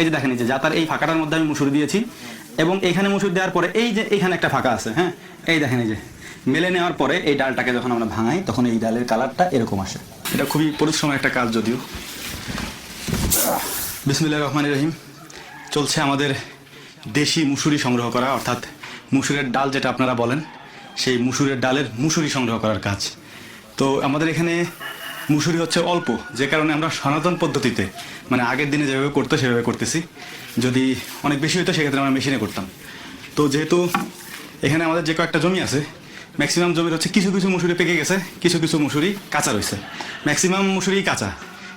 এই যে দেখেন এই যে জাতার এই ফাঁকাটার মধ্যে আমি মুসুরি দিয়েছি এবং এইখানে মুসুরি দেওয়ার পরে এই যে এইখানে একটা ফাঁকা আছে, হ্যাঁ এই দেখেন এই যে মেলে নেওয়ার পরে এই ডালটাকে যখন আমরা ভাঙাই তখন এই ডালের কালারটা এরকম আসে। এটা খুবই পরিশ্রমের একটা কাজ যদিও। বিসমিল্লাহির রহমানির রহিম। চলছে আমাদের দেশি মুসুরি সংগ্রহ করা, অর্থাৎ মুসুরের ডাল যেটা আপনারা বলেন, সেই মুসুরের ডালের মুসুরি সংগ্রহ করার কাজ। তো আমাদের এখানে মুসুরি হচ্ছে অল্প, যে কারণে আমরা সনাতন পদ্ধতিতে মানে আগের দিনে যেভাবে করতো সেভাবে করতেছি। যদি অনেক বেশি হতো সেক্ষেত্রে আমরা মেশিনে করতাম। তো যেহেতু এখানে আমাদের যে কয়েকটা জমি আছে, ম্যাক্সিমাম জমির হচ্ছে কিছু কিছু মুসুরি পেকে গেছে, কিছু কিছু মুসুরি কাঁচা রয়েছে। ম্যাক্সিমাম মুসুরি কাঁচা,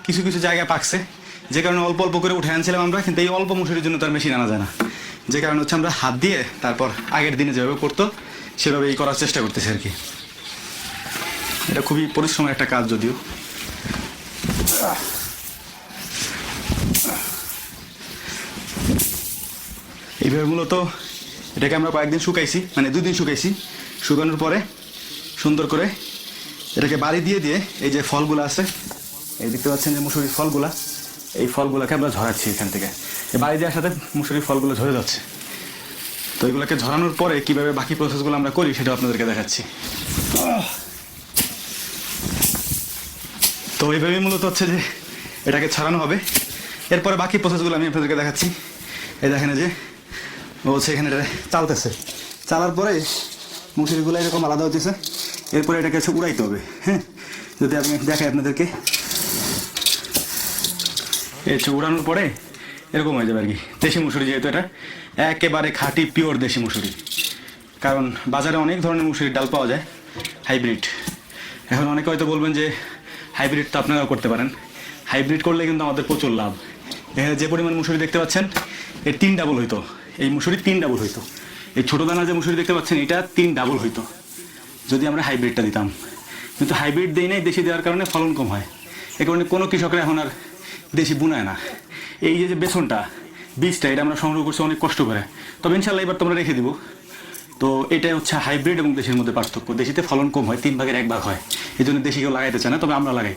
কিছু কিছু জায়গায় পাকছে, যে কারণে অল্প অল্প করে উঠে আনছিলাম আমরা। কিন্তু এই অল্প মুসুরির জন্য তার মেশিন আনা যায় না, যে কারণে হচ্ছে আমরা হাত দিয়ে তারপর আগের দিনে যেভাবে করতো সেভাবেই করার চেষ্টা করতেছি আর কি। এটা খুবই পরিশ্রমের একটা কাজ যদিও। এইভাবে মূলত এটাকে আমরা কয়েকদিন শুকাইছি, মানে 2 দিন শুকাইছি। শুকানোর পরে সুন্দর করে এটাকে বাড়ি দিয়ে দিয়ে এই যে ফলগুলো আছে, এই দেখতে পাচ্ছেন যে মুসুরির ফলগুলা, এই ফলগুলোকে আমরা ঝরাচ্ছি এখান থেকে। এই বাড়ি দেওয়ার সাথে মুসুরির ফলগুলো ঝরে যাচ্ছে। তো এগুলোকে ঝরানোর পরে কীভাবে বাকি প্রসেসগুলো আমরা করি সেটা আপনাদেরকে দেখাচ্ছি। তো এইভাবেই মূলত হচ্ছে যে এটাকে ছড়ানো হবে। এরপরে বাকি প্রসেসগুলো আমি আপনাদেরকে দেখাচ্ছি। এই দেখেন যে ও হচ্ছে এখানে এটা চালতেছে, চালার পরে মুসুরিগুলো এরকম আলাদা হতেছে। এরপরে এটাকে হচ্ছে উড়াইতে হবে। হ্যাঁ, যদি আপনি দেখাই আপনাদেরকে, এই হচ্ছে উড়ানোর পরে এরকম হয়ে যাবে আর কি। দেশি মুসুরি যেহেতু এটা একেবারে খাঁটি পিওর দেশি মুসুরি, কারণ বাজারে অনেক ধরনের মুসুরির ডাল পাওয়া যায় হাইব্রিড। এখন অনেকে হয়তো বলবেন যে হাইব্রিড তো আপনারাও করতে পারেন। হাইব্রিড করলে কিন্তু আমাদের প্রচুর লাভ। এখানে যে পরিমাণ মুসুরি দেখতে পাচ্ছেন এর 3 ডাবল হইতো, এই মুসুরি 3 ডাবল হইতো। এই ছোটো দানা যে মুসুরি দেখতে পাচ্ছেন এটা 3 ডাবল হইতো যদি আমরা হাইব্রিডটা দিতাম। কিন্তু হাইব্রিড দিই নাই, দেশি দেওয়ার কারণে ফলন কম হয়। এ কারণে কোনো কৃষকরা এখন আর দেশি বুনায় না। এই যে বেসনটা, বীজটা, এটা আমরা সংগ্রহ করছি অনেক কষ্ট করে। তবে ইনশাল্লাহ এবার তোমরা রেখে দিব। তো এটাই হচ্ছে হাইব্রিড এবং দেশির মধ্যে পার্থক্য। দেশিতে ফলন কম হয়, 3 ভাগের 1 ভাগ হয়। এই জন্য দেশি কেউ লাগাইতে চায় না, তবে আমরা লাগাই।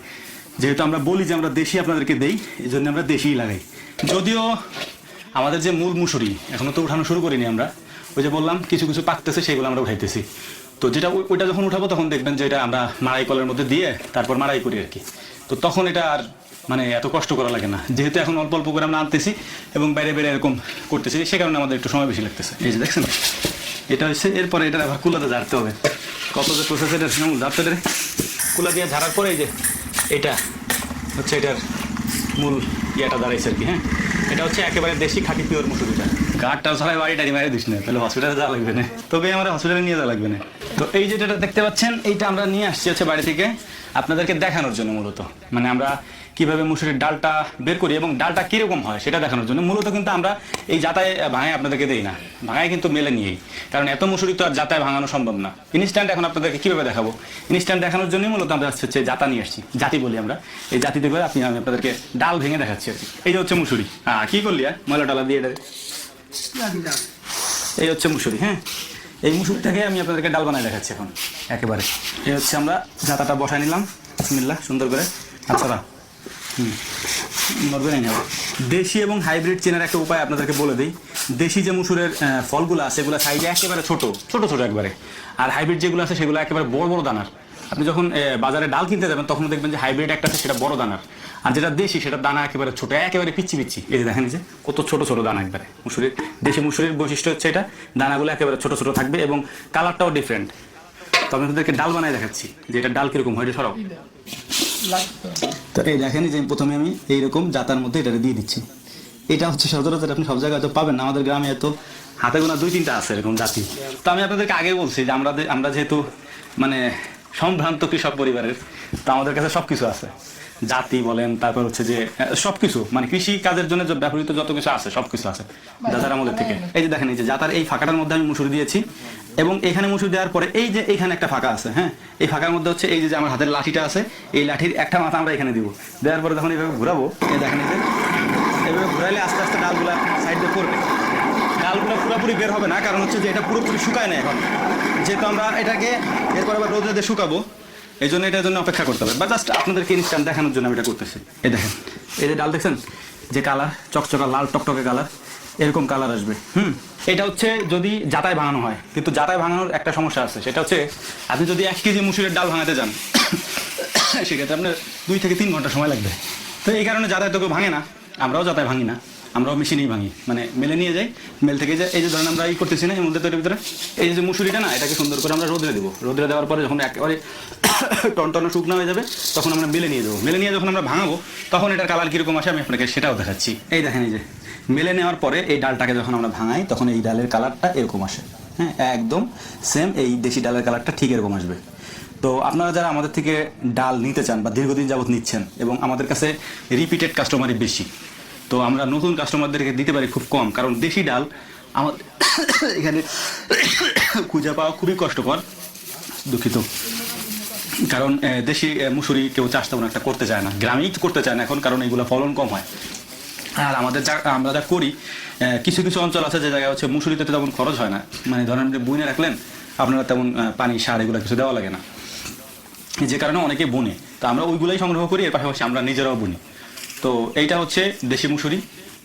যেহেতু আমরা বলি যে আমরা দেশি আপনাদেরকে দেই, এই জন্য আমরা দেশিই লাগাই। যদিও আমাদের যে মূল মুসুরি এখনও তো উঠানো শুরু করিনি আমরা। ওই যে বললাম কিছু কিছু পাকতেছে, সেগুলো আমরা উঠাইতেছি। তো যেটা ওইটা যখন উঠাবো তখন দেখবেন যে এটা আমরা মাড়াই কলের মধ্যে দিয়ে তারপর মাড়াই করি আর কি। তো তখন এটা আর মানে এত কষ্ট করা লাগে না, যেহেতু এখন অল্প অল্প করে আমরা আনতেছি এবং বাইরে বাইরে এরকম করতেছি, সে কারণে আমাদের একটু সময় বেশি লাগতেছে। এই যে দেখছেন এটা হচ্ছে, এরপরে এটা আবার কুলাতে ঝাড়তে হবে। কত যে প্রসেস এটা ঝাড়তে দেবে, কুলা দিয়ে ঝাড়ার পরে এই যে এটা হচ্ছে এটার মূল ইয়েটা দাঁড়াইছে আর কি। হ্যাঁ, এটা হচ্ছে একেবারে দেশি খাঁটি পিওর মুসুরিটা। গাড়টা ছাড়াই বাড়ি টাড়ি মারি দিস না, তাহলে হসপিটালে যাওয়া লাগবে না। তবে আমার হসপিটালে নিয়ে যাওয়া লাগবে না। তো এই যেটা দেখতে পাচ্ছেন এইটা আমরা নিয়ে আসছি হচ্ছে বাড়ি থেকে আপনাদেরকে দেখানোর জন্য। মূলত মানে আমরা কীভাবে মুসুরির ডালটা বের করি এবং ডালটা কীরকম হয় সেটা দেখানোর জন্য। মূলত কিন্তু আমরা এই জাতায় ভাঙায় আপনাদেরকে দেই না, ভাঙায় কিন্তু মেলে নিয়েই, কারণ এত মুসুরি তো আর জাতায় ভাঙানো সম্ভব না। ইনস্ট্যান্ট এখন আপনাদেরকে কীভাবে দেখাবো, ইনস্ট্যান্ট দেখানোর জন্যই মূলত আমরা হচ্ছে জাতা নিয়ে আসছি। জাতি বলি আমরা, এই জাতিতে করে আমি আপনাদেরকে ডাল ভেঙে দেখাচ্ছি আর কি। এই যে হচ্ছে মুসুরি। হ্যাঁ, কী করলি আর ময়লা ডালা দিয়ে এটা, এই হচ্ছে মুসুরি। হ্যাঁ, এই মুসুরিটাকে আমি আপনাদেরকে ডাল বানায় দেখাচ্ছি এখন একেবারে। এই হচ্ছে আমরা জাতাটা বসায় নিলাম বিসমিল্লাহ সুন্দর করে। আচ্ছা নড়বে না। দেশি এবং হাইব্রিড চেনার একটা উপায় আপনাদেরকে বলে দিই। দেশি যে মুসুরের ফলগুলো আছে সেগুলো সাইজে একেবারে ছোট ছোট ছোট একবারে, আর হাইব্রিড যেগুলো আছে সেগুলো একেবারে বড় বড় দানার। আপনি যখন বাজারে ডাল কিনতে যাবেন তখন দেখবেন যে হাইব্রিড একটা আছে সেটা বড় দানার, আর যেটা দেশি সেটা দানা একেবারে ছোট, একেবারে পিচ্ছি পিচ্ছি। এই যে দেখেন যে কত ছোট ছোট দানা একবারে। মুসুরির দেশি মুসুরির বৈশিষ্ট্য হচ্ছে এটা, দানাগুলো একেবারে ছোট ছোট থাকবে এবং কালারটাও ডিফারেন্ট। তো আমি আপনাদেরকে ডাল বানায় দেখাচ্ছি যে এটা ডাল কীরকম হয়। সরব তো এই দেখেন যে প্রথমে আমি এইরকম জাতার মধ্যে এটা দিয়ে দিচ্ছি। এটা হচ্ছে সচরাচর আপনি সব জায়গায় তো পাবেন না, আমাদের গ্রামে এত হাতে গোনা 2-3টা আছে এরকম জাতি। তো আমি আপনাদেরকে আগে বলছি যে আমরা যেহেতু মানে সম্ভ্রান্ত কৃষক পরিবারের, তো আমাদের কাছে সব কিছু আছে। জাতি বলেন, তারপর হচ্ছে যে সব কিছু মানে কৃষি কাজের জন্য ব্যবহৃত যত কিছু আছে সব কিছু আছে দাদার আমলের থেকে। এই যে দেখেন এই যে জাতার এই ফাঁকাটার মধ্যে আমি মুসুরি দিয়েছি এবং এখানে মুসুরি দেওয়ার পরে এই যে এইখানে একটা ফাঁকা আছে। হ্যাঁ, এই ফাঁকার মধ্যে হচ্ছে এই যে আমার হাতের লাঠিটা আছে, এই লাঠির একটা মাথা আমরা এখানে দিব। দেওয়ার পরে যখন এইভাবে ঘুরাবো, এই দেখেন এই যে এইভাবে ঘুরাইলে আস্তে আস্তে ডালগুলো সাইড দিয়ে পড়বে। ডালগুলো পুরোপুরি বের হবে না, কারণ হচ্ছে যে এটা পুরোপুরি শুকায় না এখন, যেহেতু আমরা এটাকে এরপর আবার রোদে দিয়ে শুকাবো, এই জন্য এটার জন্য অপেক্ষা করতে হবে। বা জাস্ট আপনাদেরকে ইনস্ট্যান্ট দেখানোর জন্য আমি এটা করতেছি। এই দেখেন এই যে ডাল দেখছেন, যে কালার, চকচকা লাল টকটকে কালার, এরকম কালার আসবে। এটা হচ্ছে যদি জাতায় ভাঙানো হয়, কিন্তু জাতায় ভাঙানোর একটা সমস্যা আছে, সেটা হচ্ছে আপনি যদি 1 কেজি মুসুরের ডাল ভাঙাতে যান সেক্ষেত্রে আপনার 2 থেকে 3 ঘন্টা সময় লাগবে। তো এই কারণে জাতায় তো কেউ ভাঙে না, আমরাও জাতায় ভাঙি না, আমরাও মেশিনেই ভাঙি, মানে মেলে নিয়ে যাই। মেল থেকে যে এই যে ধরেন আমরা করতেছি না এর মধ্যে, তো এর ভিতরে এই যে মুসুরিটা না, এটাকে সুন্দর করে আমরা রোদে দেবো। রোদে দেওয়ার পরে যখন একেবারে টনটনে শুকনো হয়ে যাবে তখন আমরা মেলে নিয়ে যাবো। মেলে নিয়ে যখন আমরা ভাঙাবো তখন এটার কালার কীরকম আসে আমি আপনাকে সেটাও দেখাচ্ছি। এই দেখেন, এই যে মেলে নেওয়ার পরে এই ডালটাকে যখন আমরা ভাঙাই তখন এই ডালের কালারটা এরকম আসে। হ্যাঁ, একদম সেম এই দেশি ডালের কালারটা ঠিক এরকম আসবে। তো আপনারা যারা আমাদের থেকে ডাল নিতে চান বা দীর্ঘদিন যাবত নিচ্ছেন এবং আমাদের কাছে রিপিটেড কাস্টমারই বেশি, তো আমরা নতুন কাস্টমারদেরকে দিতে পারি খুব কম, কারণ দেশি ডাল আমাদের এখানে খুঁজে পাওয়া খুবই কষ্টকর। দুঃখিত। কারণ দেশি মুসুরি কেউ চাষ তেমন একটা করতে চায় না, গ্রামেই করতে চায় না এখন, কারণ এগুলো ফলন কম হয়। আর আমরা যা করি, কিছু কিছু অঞ্চল আছে যে জায়গায় হচ্ছে মুসুরিতে তেমন খরচ হয় না, মানে ধরেন আপনি বুনে রাখলেন, আপনারা তেমন পানি সার এগুলো কিছু দেওয়া লাগে না, যে কারণে অনেকে বুনে। তো আমরা ওইগুলাই সংগ্রহ করি, এর পাশাপাশি আমরা নিজেরাও বুনি। তো এইটা হচ্ছে দেশি মুসুরি।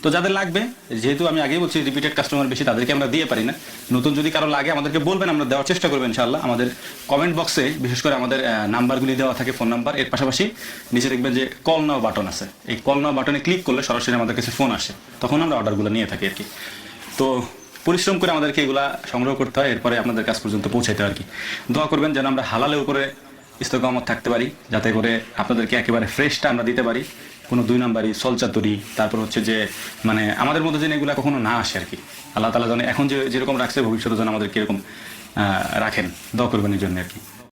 তো যাদের লাগবে, যেহেতু আমি আগেই বলছি রিপিটেড কাস্টমার বেশি, তাদেরকে আমরা দিয়ে পারি না। নতুন যদি কারো লাগে আমাদেরকে বলবেন, আমরা দেওয়ার চেষ্টা করবো ইনশাআল্লাহ। আমাদের কমেন্ট বক্সে বিশেষ করে আমাদের নাম্বারগুলি দেওয়া থাকে, ফোন নাম্বার। এর পাশাপাশি নিচে দেখবেন যে কল নাও বাটন আছে, এই কল নাও বাটনে ক্লিক করলে সরাসরি আমাদের কাছে ফোন আসে, তখন আমরা অর্ডারগুলো নিয়ে থাকি আর কি। তো পরিশ্রম করে আমাদেরকে এগুলা সংগ্রহ করতে হয়, এরপরে আপনাদের কাছ পর্যন্ত পৌঁছাইতে আর কি। দোয়া করবেন যেন আমরা হালালের উপরে ইস্তকামত থাকতে পারি, যাতে করে আপনাদেরকে একেবারে ফ্রেশটা আমরা দিতে পারি, কোনো 2 নাম্বারই সলচাতুরি, তারপর হচ্ছে যে মানে আমাদের মধ্যে যেন এগুলো কখনো না আসে আর কি। আল্লাহ তাআলা যেন এখন যেরকম রাখছে ভবিষ্যতে যেন আমাদেরকে এরকম রাখেন, দোয়া করবেন এই জন্য আর কি।